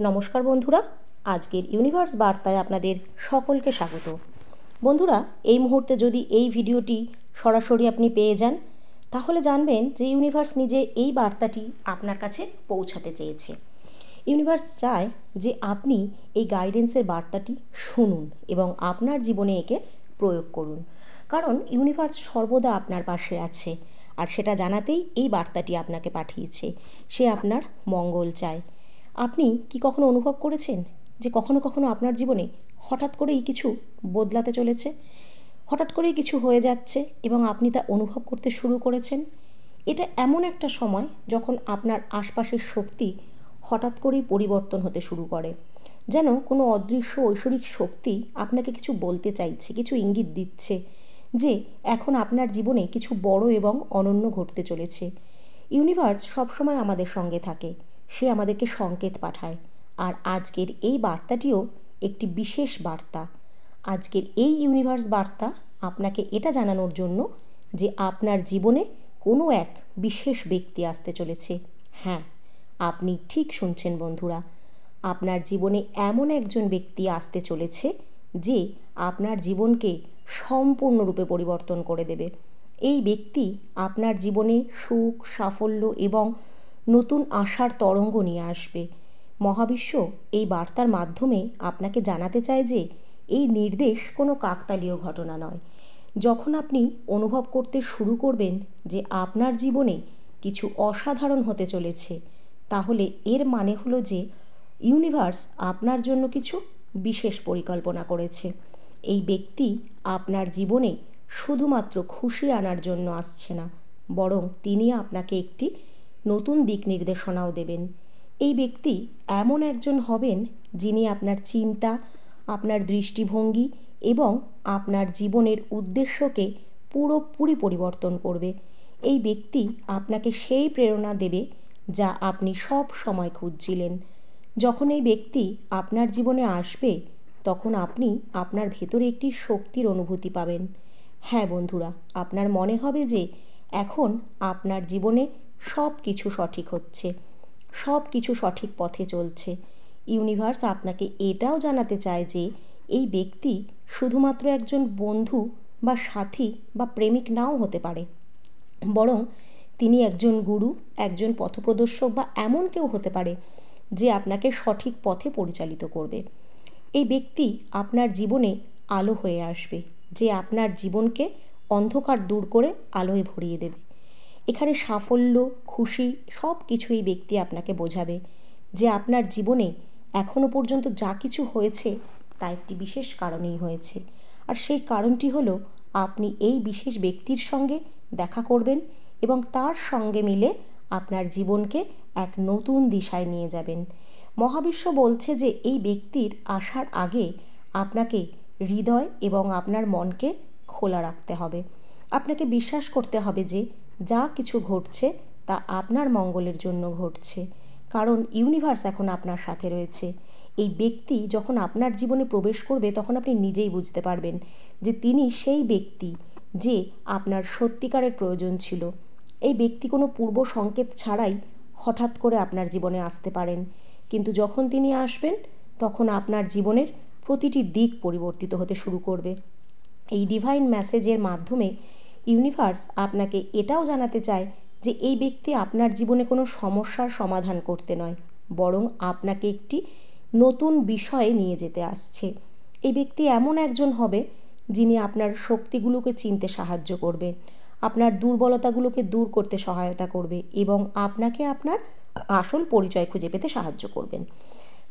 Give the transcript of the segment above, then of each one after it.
নমস্কার বন্ধুরা, আজকের ইউনিভার্স বার্তায় আপনাদের সকলকে স্বাগত। বন্ধুরা, এই মুহূর্তে যদি এই ভিডিওটি সরাসরি আপনি পেয়ে যান, তাহলে জানবেন যে ইউনিভার্স নিজে এই বার্তাটি আপনার কাছে পৌঁছাতে চেয়েছে। ইউনিভার্স চায় যে আপনি এই গাইডেন্সের বার্তাটি শুনুন এবং আপনার জীবনে একে প্রয়োগ করুন, কারণ ইউনিভার্স সর্বদা আপনার পাশে আছে। আর সেটা জানাতেই এই বার্তাটি আপনাকে পাঠিয়েছে। সে আপনার মঙ্গল চায়। আপনি কি কখনো অনুভব করেছেন যে কখনো কখনো আপনার জীবনে হঠাৎ করেই কিছু বদলাতে চলেছে, হঠাৎ করেই কিছু হয়ে যাচ্ছে এবং আপনি তা অনুভব করতে শুরু করেছেন? এটা এমন একটা সময় যখন আপনার আশপাশের শক্তি হঠাৎ করেই পরিবর্তন হতে শুরু করে, যেন কোনো অদৃশ্য ঐশ্বরিক শক্তি আপনাকে কিছু বলতে চাইছে, কিছু ইঙ্গিত দিচ্ছে যে এখন আপনার জীবনে কিছু বড় এবং অনন্য ঘটতে চলেছে। ইউনিভার্স সবসময় আমাদের সঙ্গে থাকে, সে আমাদেরকে সংকেত পাঠায়। আর আজকের এই বার্তাটিও একটি বিশেষ বার্তা। আজকের এই ইউনিভার্স বার্তা আপনাকে এটা জানানোর জন্য যে আপনার জীবনে কোনো এক বিশেষ ব্যক্তি আসতে চলেছে। হ্যাঁ, আপনি ঠিক শুনছেন বন্ধুরা, আপনার জীবনে এমন একজন ব্যক্তি আসতে চলেছে যে আপনার জীবনকে সম্পূর্ণরূপে পরিবর্তন করে দেবে। এই ব্যক্তি আপনার জীবনে সুখ, সাফল্য এবং নতুন আশার তরঙ্গ নিয়ে আসবে। মহাবিশ্ব এই বার্তার মাধ্যমে আপনাকে জানাতে চায় যে এই নির্দেশ কোনো কাকতালীয় ঘটনা নয়। যখন আপনি অনুভব করতে শুরু করবেন যে আপনার জীবনে কিছু অসাধারণ হতে চলেছে, তাহলে এর মানে হলো যে ইউনিভার্স আপনার জন্য কিছু বিশেষ পরিকল্পনা করেছে। এই ব্যক্তি আপনার জীবনে শুধুমাত্র খুশি আনার জন্য আসছে না, বরং তিনি আপনাকে একটি নতুন দিক নির্দেশনাও দেবেন। এই ব্যক্তি এমন একজন হবেন যিনি আপনার চিন্তা, আপনার দৃষ্টিভঙ্গি এবং আপনার জীবনের উদ্দেশ্যকে পুরোপুরি পরিবর্তন করবে। এই ব্যক্তি আপনাকে সেই প্রেরণা দেবে যা আপনি সব সময় খুঁজছিলেন। যখন এই ব্যক্তি আপনার জীবনে আসবে, তখন আপনি আপনার ভেতরে একটি শক্তির অনুভূতি পাবেন। হ্যাঁ বন্ধুরা, আপনার মনে হবে যে এখন আপনার জীবনে সব কিছু সঠিক হচ্ছে, সব কিছু সঠিক পথে চলছে। ইউনিভার্স আপনাকে এটাও জানাতে চায় যে এই ব্যক্তি শুধুমাত্র একজন বন্ধু বা সাথী বা প্রেমিক নাও হতে পারে, বরং তিনি একজন গুরু, একজন পথপ্রদর্শক বা এমন কেউ হতে পারে যে আপনাকে সঠিক পথে পরিচালিত করবে। এই ব্যক্তি আপনার জীবনে আলো হয়ে আসবে, যে আপনার জীবনকে অন্ধকার দূর করে আলোয় ভরিয়ে দেবে। এখানে সাফল্য, খুশি সব কিছু এই ব্যক্তি আপনাকে বোঝাবে যে আপনার জীবনে এখনো পর্যন্ত যা কিছু হয়েছে তা একটি বিশেষ কারণেই হয়েছে। আর সেই কারণটি হলো আপনি এই বিশেষ ব্যক্তির সঙ্গে দেখা করবেন এবং তার সঙ্গে মিলে আপনার জীবনকে এক নতুন দিশায় নিয়ে যাবেন। মহাবিশ্ব বলছে যে এই ব্যক্তির আসার আগে আপনাকে হৃদয় এবং আপনার মনকে খোলা রাখতে হবে। আপনাকে বিশ্বাস করতে হবে যে যা কিছু ঘটছে তা আপনার মঙ্গলের জন্য ঘটছে, কারণ ইউনিভার্স এখন আপনার সাথে রয়েছে। এই ব্যক্তি যখন আপনার জীবনে প্রবেশ করবে, তখন আপনি নিজেই বুঝতে পারবেন যে তিনি সেই ব্যক্তি যে আপনার সত্যিকারের প্রয়োজন ছিল। এই ব্যক্তি কোনো পূর্ব সংকেত ছাড়াই হঠাৎ করে আপনার জীবনে আসতে পারেন, কিন্তু যখন তিনি আসবেন তখন আপনার জীবনের প্রতিটি দিক পরিবর্তিত হতে শুরু করবে। এই ডিভাইন মেসেজের মাধ্যমে ইউনিভার্স আপনাকে এটাও জানাতে চায় যে এই ব্যক্তি আপনার জীবনে কোনো সমস্যার সমাধান করতে নয়, বরং আপনাকে একটি নতুন বিষয়ে নিয়ে যেতে আসছে। এই ব্যক্তি এমন একজন হবে যিনি আপনার শক্তিগুলোকে চিনতে সাহায্য করবে, আপনার দুর্বলতাগুলোকে দূর করতে সহায়তা করবে এবং আপনাকে আপনার আসল পরিচয় খুঁজে পেতে সাহায্য করবেন।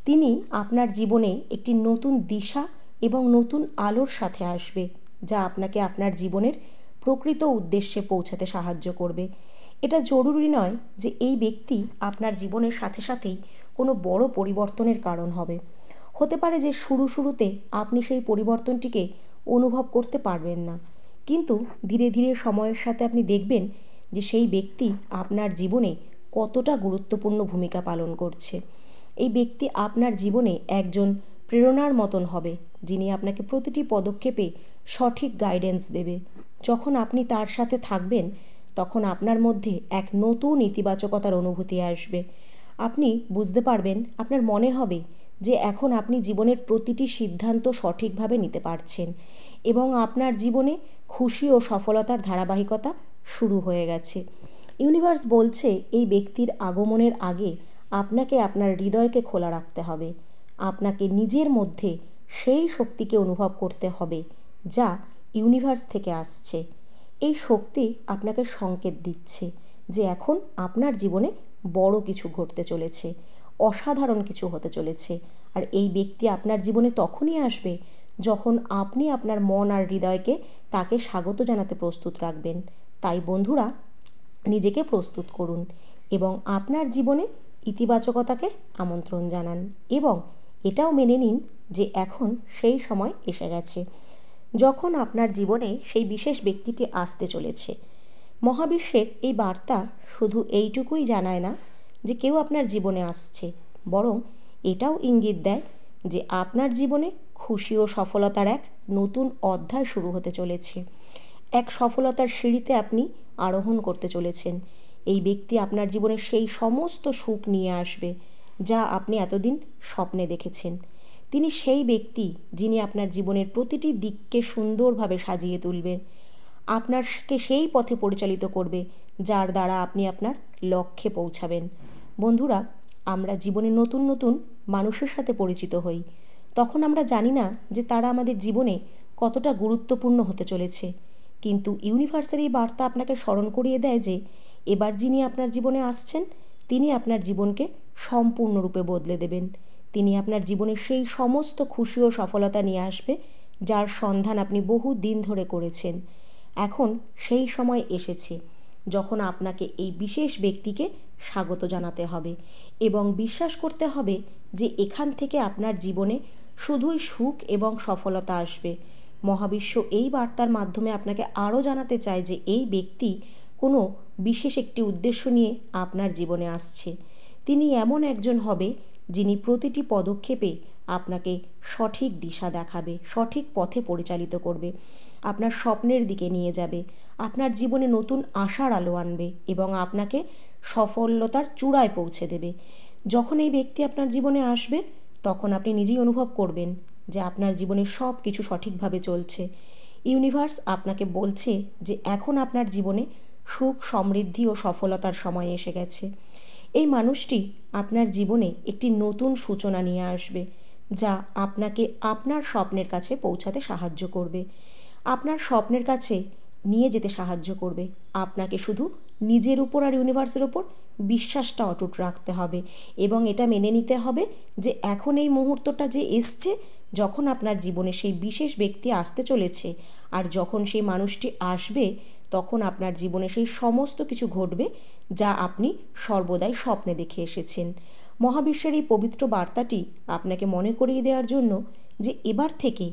তিনি আপনার জীবনে একটি নতুন দিশা এবং নতুন আলোর সাথে আসবে, যা আপনাকে আপনার জীবনের প্রকৃত উদ্দেশ্যে পৌঁছাতে সাহায্য করবে। এটা জরুরি নয় যে এই ব্যক্তি আপনার জীবনের সাথে সাথেই কোনো বড় পরিবর্তনের কারণ হবে। হতে পারে যে শুরুতে আপনি সেই পরিবর্তনটিকে অনুভব করতে পারবেন না, কিন্তু ধীরে ধীরে সময়ের সাথে আপনি দেখবেন যে সেই ব্যক্তি আপনার জীবনে কতটা গুরুত্বপূর্ণ ভূমিকা পালন করছে। এই ব্যক্তি আপনার জীবনে একজন প্রেরণার মতন হবে, যিনি আপনাকে প্রতিটি পদক্ষেপে সঠিক গাইডেন্স দেবে। যখন আপনি তার সাথে থাকবেন, তখন আপনার মধ্যে এক নতুন ইতিবাচকতার অনুভূতি আসবে। আপনি বুঝতে পারবেন, আপনার মনে হবে যে এখন আপনি জীবনের প্রতিটি সিদ্ধান্ত সঠিকভাবে নিতে পারছেন এবং আপনার জীবনে খুশি ও সফলতার ধারাবাহিকতা শুরু হয়ে গেছে। ইউনিভার্স বলছে এই ব্যক্তির আগমনের আগে আপনাকে আপনার হৃদয়কে খোলা রাখতে হবে। আপনাকে নিজের মধ্যে সেই শক্তিকে অনুভব করতে হবে যা ইউনিভার্স থেকে আসছে। এই শক্তি আপনাকে সংকেত দিচ্ছে যে এখন আপনার জীবনে বড় কিছু ঘটতে চলেছে, অসাধারণ কিছু হতে চলেছে। আর এই ব্যক্তি আপনার জীবনে তখনই আসবে যখন আপনি আপনার মন আর হৃদয়কে তাকে স্বাগত জানাতে প্রস্তুত রাখবেন। তাই বন্ধুরা, নিজেকে প্রস্তুত করুন এবং আপনার জীবনে ইতিবাচকতাকে আমন্ত্রণ জানান এবং এটাও মেনে নিন যে এখন সেই সময় এসে গেছে যখন আপনার জীবনে সেই বিশেষ ব্যক্তিটি আসতে চলেছে। মহাবিশ্বের এই বার্তা শুধু এইটুকুই জানায় না যে কেউ আপনার জীবনে আসছে, বরং এটাও ইঙ্গিত দেয় যে আপনার জীবনে খুশি ও সফলতার এক নতুন অধ্যায় শুরু হতে চলেছে। এক সফলতার সিঁড়িতে আপনি আরোহণ করতে চলেছেন। এই ব্যক্তি আপনার জীবনে সেই সমস্ত সুখ নিয়ে আসবে যা আপনি এতদিন স্বপ্নে দেখেছেন। তিনি সেই ব্যক্তি যিনি আপনার জীবনের প্রতিটি দিককে সুন্দরভাবে সাজিয়ে তুলবেন, আপনাকে সেই পথে পরিচালিত করবে যার দ্বারা আপনি আপনার লক্ষ্যে পৌঁছাবেন। বন্ধুরা, আমরা জীবনে নতুন নতুন মানুষের সাথে পরিচিত হই। তখন আমরা জানি না যে তারা আমাদের জীবনে কতটা গুরুত্বপূর্ণ হতে চলেছে, কিন্তু ইউনিভার্সের এই বার্তা আপনাকে স্মরণ করিয়ে দেয় যে এবার যিনি আপনার জীবনে আসছেন তিনি আপনার জীবনকে সম্পূর্ণরূপে বদলে দেবেন। তিনি আপনার জীবনে সেই সমস্ত খুশি ও সফলতা নিয়ে আসবে যার সন্ধান আপনি বহু দিন ধরে করেছেন। এখন সেই সময় এসেছে যখন আপনাকে এই বিশেষ ব্যক্তিকে স্বাগত জানাতে হবে এবং বিশ্বাস করতে হবে যে এখান থেকে আপনার জীবনে শুধুই সুখ এবং সফলতা আসবে। মহাবিশ্ব এই বার্তার মাধ্যমে আপনাকে আরও জানাতে চায় যে এই ব্যক্তি কোনো বিশেষ একটি উদ্দেশ্য নিয়ে আপনার জীবনে আসছে। তিনি এমন একজন হবে যিনি প্রতিটি পদক্ষেপে আপনাকে সঠিক দিশা দেখাবে, সঠিক পথে পরিচালিত করবে, আপনার স্বপ্নের দিকে নিয়ে যাবে, আপনার জীবনে নতুন আশার আলো আনবে এবং আপনাকে সফলতার চূড়ায় পৌঁছে দেবে। যখন এই ব্যক্তি আপনার জীবনে আসবে তখন আপনি নিজেই অনুভব করবেন যে আপনার জীবনে সব কিছু সঠিকভাবে চলছে। ইউনিভার্স আপনাকে বলছে যে এখন আপনার জীবনে সুখ, সমৃদ্ধি ও সফলতার সময় এসে গেছে। এই মানুষটি আপনার জীবনে একটি নতুন সূচনা নিয়ে আসবে যা আপনাকে আপনার স্বপ্নের কাছে পৌঁছাতে সাহায্য করবে, আপনার স্বপ্নের কাছে নিয়ে যেতে সাহায্য করবে। আপনাকে শুধু নিজের উপর আর ইউনিভার্সের উপর বিশ্বাসটা অটুট রাখতে হবে এবং এটা মেনে নিতে হবে যে এখন এই মুহূর্তটা যে এসছে, যখন আপনার জীবনে সেই বিশেষ ব্যক্তি আসতে চলেছে আর যখন সেই মানুষটি আসবে তখন আপনার জীবনে সেই সমস্ত কিছু ঘটবে যা আপনি সর্বদাই স্বপ্নে দেখে এসেছেন। মহাবিশ্বের এই পবিত্র বার্তাটি আপনাকে মনে করিয়ে দেওয়ার জন্য যে এবার থেকে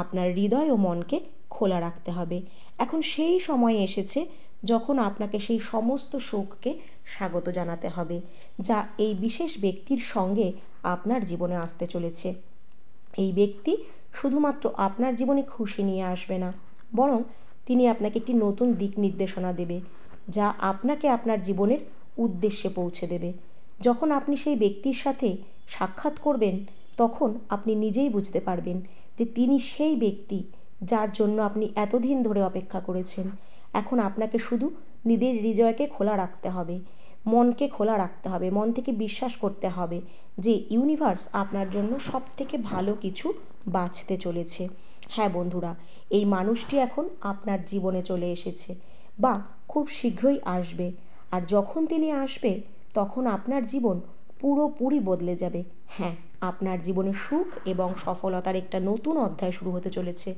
আপনার হৃদয় ও মনকে খোলা রাখতে হবে। এখন সেই সময় এসেছে যখন আপনাকে সেই সমস্ত সুখকে স্বাগত জানাতে হবে যা এই বিশেষ ব্যক্তির সঙ্গে আপনার জীবনে আসতে চলেছে। এই ব্যক্তি শুধুমাত্র আপনার জীবনে খুশি নিয়ে আসবে না, বরং তিনি আপনাকে একটি নতুন দিক নির্দেশনা দেবে যা আপনাকে আপনার জীবনের উদ্দেশ্যে পৌঁছে দেবে। যখন আপনি সেই ব্যক্তির সাথে সাক্ষাৎ করবেন তখন আপনি নিজেই বুঝতে পারবেন যে তিনি সেই ব্যক্তি যার জন্য আপনি এতদিন ধরে অপেক্ষা করেছেন। এখন আপনাকে শুধু নিজের হৃদয়কে খোলা রাখতে হবে, মনকে খোলা রাখতে হবে, মন থেকে বিশ্বাস করতে হবে যে ইউনিভার্স আপনার জন্য সব থেকে ভালো কিছু বাছতে চলেছে। হ্যাঁ বন্ধুরা, এই মানুষটি এখন আপনার জীবনে চলে এসেছে বা খুব শীঘ্রই আসবে, আর যখন তিনি আসবে তখন আপনার জীবন পুরোপুরি বদলে যাবে। হ্যাঁ, আপনার জীবনে সুখ এবং সফলতার একটা নতুন অধ্যায় শুরু হতে চলেছে।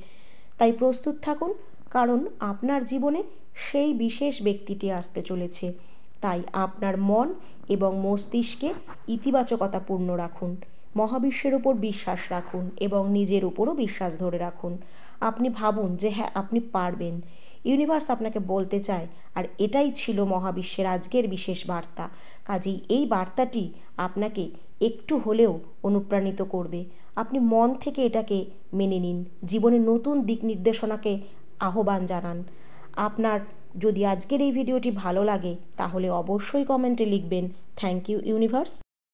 তাই প্রস্তুত থাকুন, কারণ আপনার জীবনে সেই বিশেষ ব্যক্তিটি আসতে চলেছে। তাই আপনার মন এবং মস্তিষ্কে ইতিবাচকতাপূর্ণ রাখুন, মহাবিশ্বের উপর বিশ্বাস রাখুন এবং নিজের উপরও বিশ্বাস ধরে রাখুন। আপনি ভাবুন যে হ্যাঁ, আপনি পারবেন। ইউনিভার্স আপনাকে বলতে চায়, আর এটাই ছিল মহাবিশ্বের আজকের বিশেষ বার্তা। কাজেই এই বার্তাটি আপনাকে একটু হলেও অনুপ্রাণিত করবে। আপনি মন থেকে এটাকে মেনে নিন, জীবনে নতুন দিক নির্দেশনাকে আহ্বান জানান। আপনার যদি আজকের এই ভিডিওটি ভালো লাগে তাহলে অবশ্যই কমেন্টে লিখবেন থ্যাংক ইউ ইউনিভার্স।